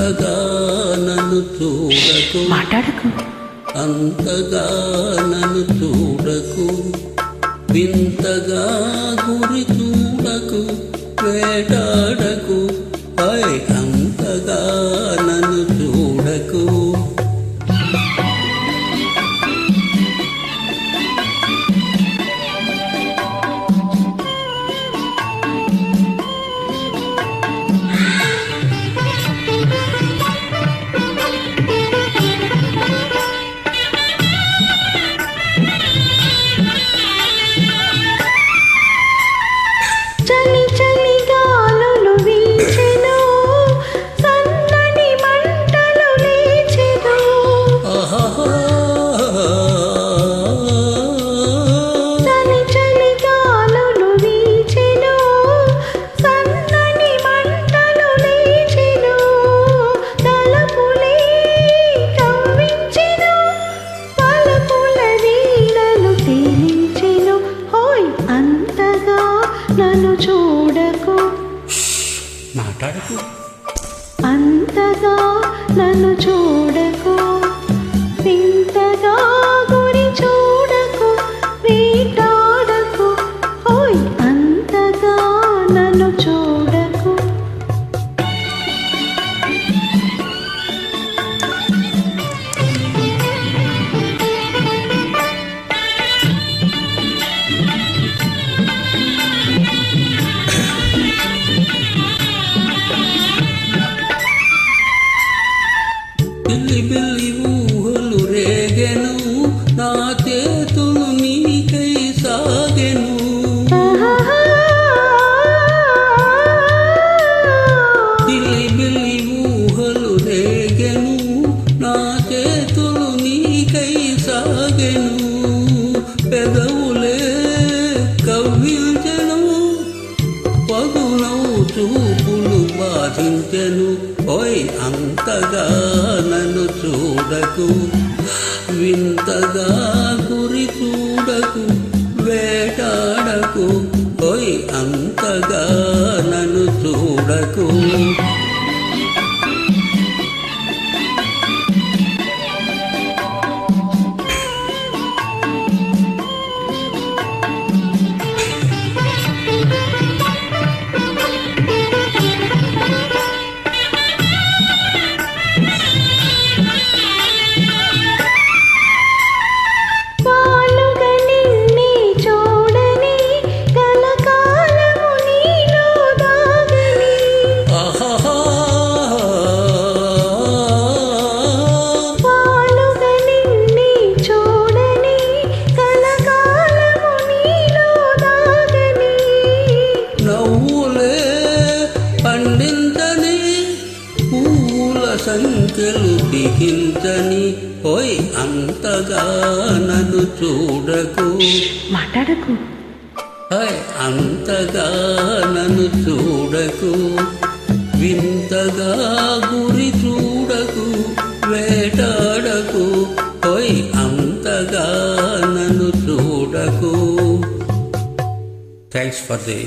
అంతగా నన్ను చూడకు, మాట్లాడకు, అంతగా నన్ను చూడకు, వింతగా గురి చూడకు, వేటాడకు, అంతగా నన్ను చూడకు. నన్ను చూడకు, మాట్లాడకు, అంతగా నన్ను చూడకు, వింతగా గురి చూడకు, వేటాడకు, అంతగా నన్ను చూడకు. బిల్లి బిల్లి ఊహలు రేగెను, నా చేతులు నీకై సాగెను. బిల్లి బిల్లి ఊహలు రేగెను, నా చేతులు నీకై సాగెను. పెదవులే కవ్వించెను, పదునవు చూపులు బాధించెను. అంతగా నన్ను చూడకు, వింతగా గురి చూడకు, వేటాడకు, అంతగా నన్ను చూడకు. పండించని పూల సంఖ్యలు దిగించని, అంతగా నన్ను చూడకు, మాట్లాడకు, అంతగా నన్ను చూడకు, వింతగా గురి చూడకు, వేటాడకు, అంతగా నన్ను చూడకు. Thanks for the